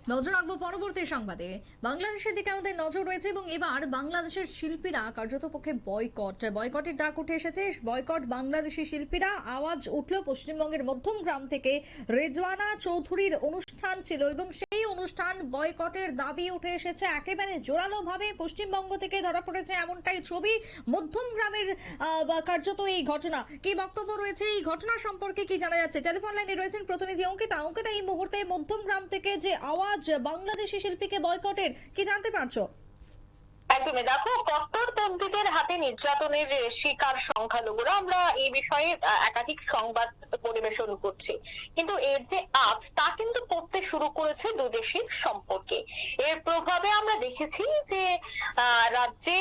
নজর রাখবো পরবর্তী সংবাদে। বাংলাদেশের দিকে আমাদের নজর রয়েছে এবং এবার বাংলাদেশের শিল্পীরা কার্যত পক্ষে বয়কটের ডাক উঠে এসেছে। বয়কট বাংলাদেশি শিল্পীরা, আওয়াজ উঠল পশ্চিমবঙ্গের মধ্যমগ্রাম থেকে। রেজওয়ানা চৌধুরীর অনুষ্ঠান ছিল এবং সেই অনুষ্ঠান বয়কটের দাবি উঠে এসেছে একেবারে জোরালো ভাবে। পশ্চিমবঙ্গ থেকে ধরা পড়েছে এমনটাই ছবি। মধ্যমগ্রামের কার্যত এই ঘটনা। কি বক্তব্য রয়েছে এই ঘটনা সম্পর্কে, কি জানা যাচ্ছে? টেলিফোন লাইনে রয়েছেন প্রতিনিধি অঙ্কিতা। অঙ্কিতা, এই মুহূর্তে মধ্যমগ্রাম থেকে যে আওয়াজ বাংলাদেশি শিল্পীকে বয়কটের, কি জানতে পারছো? একদমই, দেখো, কট্টরপন্থীদের হাতে নির্যাতনের শিকার সংখ্যালঘুরা, আমরা এই বিষয়ে একাধিক সংবাদ পরিবেশন করছি, কিন্তু এর যে আজ তা কিন্তু পড়তে শুরু করেছে দুদেশের সম্পর্কে। এর প্রভাবে আমরা দেখেছি যে রাজ্যে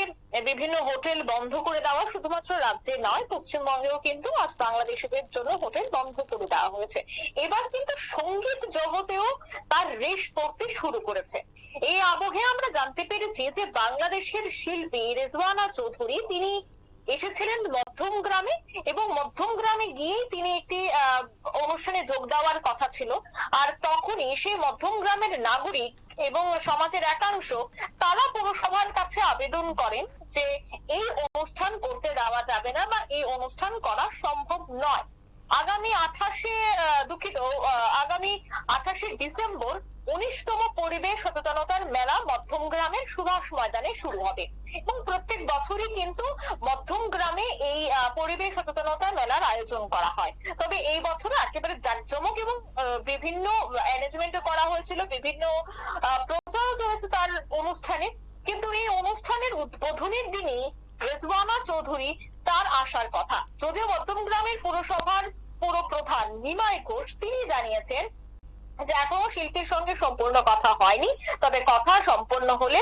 বিভিন্ন হোটেল বন্ধ করে দেওয়া, শুধুমাত্র রাজ্যে নয়, পশ্চিমবঙ্গেও কিন্তু আজ বাংলাদেশিদের জন্য হোটেল বন্ধ করে দেওয়া হয়েছে। এবার কিন্তু সঙ্গীত জগতেও তার রেশ পড়তে শুরু করেছে। এই আবহে আমরা জানতে পেরেছি যে বাংলাদেশের শিল্পী রেজওয়ানা চৌধুরী, তিনি এসেছিলেন মধ্যমগ্রামে এবং মধ্যমগ্রামে গিয়ে তিনি একটি অনুষ্ঠানে যোগ দেওয়ার কথা ছিল। আর তখনই সেই মধ্যমগ্রামের নাগরিক এবং সমাজের একাংশ তারা পৌরসভার কাছে আবেদন করেন যে এই অনুষ্ঠান করতে দেওয়া যাবে না বা এই অনুষ্ঠান করা সম্ভব নয়। আগামী 28শে ডিসেম্বর 19তম পরিবেশ সচেতনতার মেলা মধ্যমগ্রামের সুভাষ ময়দানে শুরু হবে এবং প্রত্যেক বছরই কিন্তু মধ্যমগ্রামে এই পরিবেশ সচেতনতা মেলার আয়োজন করা হয়। তবে এই বছর একেবারে জাঁকজমক এবং বিভিন্ন অ্যারেঞ্জমেন্ট করা হয়েছিল, বিভিন্ন প্রচারও চলেছে তার অনুষ্ঠানে। কিন্তু এই অনুষ্ঠানের উদ্বোধনের দিনই রেজওয়ানা চৌধুরী তার আসার কথা। যদিও মধ্যমগ্রামের পুরসভার পুরপ্রধান নিমাই ঘোষ তিনি জানিয়েছেন যে এখনো শিল্পীর সঙ্গে সম্পূর্ণ কথা হয়নি, তবে কথা সম্পন্ন হলে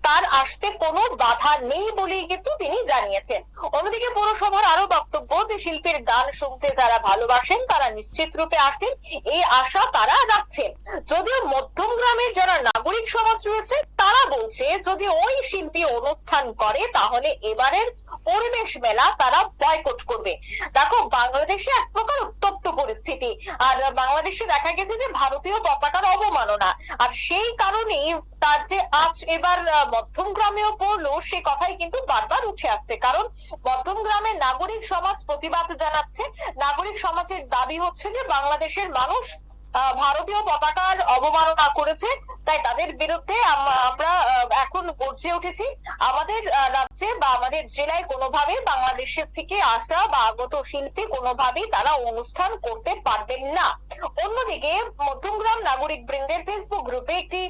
তার আসতে কোনো বাধা নেই বলেই কিন্তু তিনি জানিয়েছেন। অন্যদিকে পৌরসভার আরো বক্তব্য যে শিল্পীর গান শুনতে যারা ভালোবাসেন তারা নিশ্চিত রূপে আসেন, এই আশা তারা রাখছেন। যদিও মধ্যমগ্রামের যারা নাগরিক সমাজ রয়েছে তারা বলছে যদি ওই শিল্পী অনুষ্ঠান করে তাহলে এবারের পরিবেশ মেলা তারা বয়কট করবে। দেখো, বাংলাদেশে এক প্রকার উত্তপ্ত পরিস্থিতি, আর বাংলাদেশে দেখা গেছে যে ভারতীয় পতাকার অবমাননা, আর সেই কারণেই তার যে আজ এবার মধ্যমগ্রামেও পড়লো সে কথাই কিন্তু বারবার উঠে আসছে। কারণ মধ্যমগ্রামের নাগরিক সমাজ প্রতিবাদ জানাচ্ছে। নাগরিক সমাজের দাবি হচ্ছে যে বাংলাদেশের মানুষ ভারতীয় পতাকার অবমাননা করেছে, তাই তাদের বিরুদ্ধে আমরা এখন গর্জে উঠেছি। আমাদের রাজ্যে বা আমাদের জেলায় কোনোভাবে বাংলাদেশের থেকে আসা বা আগত শিল্পী কোনোভাবেই তারা অনুষ্ঠান করতে পারবেন না। অন্যদিকে মধ্যমগ্রাম নাগরিক বৃন্দের ফেসবুক গ্রুপে একটি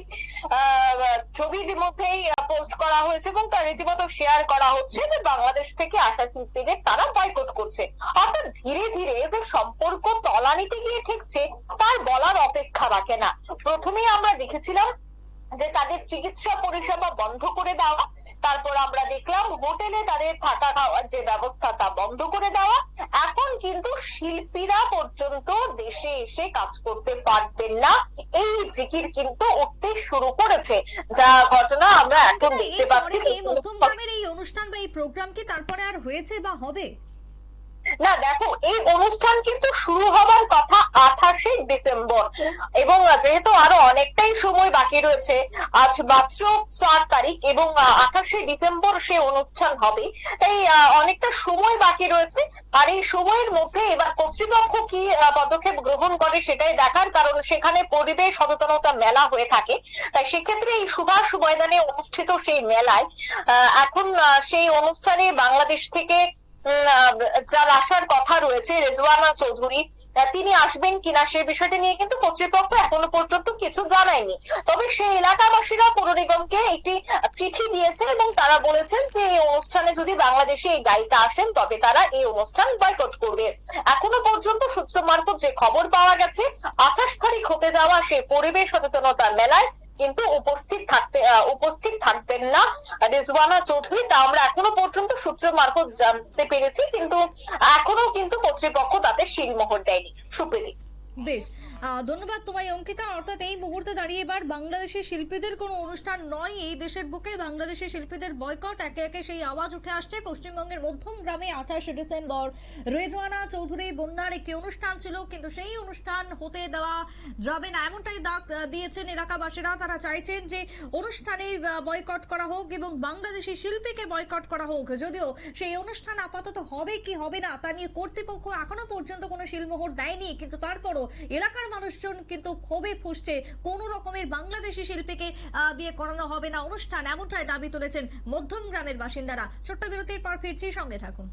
ছবি ইতিমধ্যেই পোস্ট করা হয়েছে এবং তা রীতিমতো শেয়ার করা হচ্ছে যে বাংলাদেশ থেকে আসা শিল্পীদের তারা বয়কট করছে। অর্থাৎ ধীরে ধীরে যে সম্পর্ক তলানিতে গিয়ে ঠেকছে তার বলার অপেক্ষা রাখে না। প্রথমেই আমরা দেখেছিলাম যে তাদের চিকিৎসা পরিষেবা বন্ধ করে দেওয়া, তারপর আমরা দেখলাম হোটেলে তাদের থাকা খাওয়ার যে ব্যবস্থা তা বন্ধ করে দেওয়া। এখন কিন্তু শিল্পীরা পর্যন্ত দেশে এসে কাজ করতে পারবেন না, এই জিকির কিন্তু উঠতে শুরু করেছে, যা ঘটনা আমরা এখন দেখতে পাচ্ছি। মধ্যমগ্রামের এই অনুষ্ঠান বা এই প্রোগ্রাম কি তারপরে আর হয়েছে বা হবে? না, দেখো, এই অনুষ্ঠান কিন্তু শুরু হবার কথা 28শে ডিসেম্বর এবং যেহেতু আরো অনেকটাই সময় বাকি রয়েছে, আজ মাত্র 4 তারিখ এবং 28শে ডিসেম্বর সে অনুষ্ঠান হবে, তাই অনেকটা সময় বাকি রয়েছে। আর এই সময়ের মধ্যে এবার কর্তৃপক্ষ কি পদক্ষেপ গ্রহণ করে সেটাই দেখার, কারণ সেখানে পরিবেশ সচেতনতা মেলা হয়ে থাকে। তাই সেক্ষেত্রে এই সুভাষ ময়দানে অনুষ্ঠিত সেই মেলায় এখন সেই অনুষ্ঠানে বাংলাদেশ থেকে যার আসার কথা রয়েছে রেজওয়ানা চৌধুরী, তিনি আসবেন কিনা সে বিষয়টি নিয়ে কিন্তু কর্তৃপক্ষ এখনো পর্যন্ত কিছু জানায়নি। তবে সেই এলাকাবাসীরা পৌর নিগমকে একটি চিঠি দিয়েছে এবং তারা বলেছেন যে এই অনুষ্ঠানে যদি বাংলাদেশে এই গায়িকা আসেন তবে তারা এই অনুষ্ঠান বয়কট করবে। এখনো পর্যন্ত সূত্র মারফত যে খবর পাওয়া গেছে, 28 তারিখ হতে যাওয়া সেই পরিবেশ সচেতনতা মেলায় কিন্তু উপস্থিত থাকবেন না রেজওয়ানা চৌধুরী, তা আমরা এখনো পর্যন্ত সূত্র মারফত জানতে পেরেছি, কিন্তু এখনো কিন্তু কর্তৃপক্ষ তাতে সিলমোহর দেয়নি। সুপ্রীতি। বেশ, ধন্যবাদ তোমায় অঙ্কিতা। অর্থাৎ এই মুহূর্তে দাঁড়িয়ে এবার বাংলাদেশের শিল্পীদের কোনো অনুষ্ঠান নয়, এই দেশের বুকে বাংলাদেশের শিল্পীদের বয়কট। একে একে সেই আওয়াজ উঠে আসছে। পশ্চিমবঙ্গের মধ্যম গ্রামে 28 ডিসেম্বর রেজওয়ানা চৌধুরী বন্যার একটি অনুষ্ঠান ছিল, কিন্তু সেই অনুষ্ঠান হতে দেওয়া যাবে না এমনটাই ডাক দিয়েছেন এলাকাবাসীরা। তারা চাইছেন যে অনুষ্ঠানে বয়কট করা হোক এবং বাংলাদেশি শিল্পীকে বয়কট করা হোক। যদিও সেই অনুষ্ঠান আপাতত হবে কি হবে না তা নিয়ে কর্তৃপক্ষ এখনো পর্যন্ত কোনো শিলমোহর দেয়নি, কিন্তু তারপরও এলাকার মানুষজন কিন্তু ক্ষোভে ফুঁসছে। কোন রকমের বাংলাদেশি শিল্পীকে দিয়ে করানো হবে না অনুষ্ঠান, এমনটাই দাবি তুলেছেন মধ্যম গ্রামের বাসিন্দারা। ছোট্ট বিরতির পর ফিরছি, সঙ্গে থাকুন।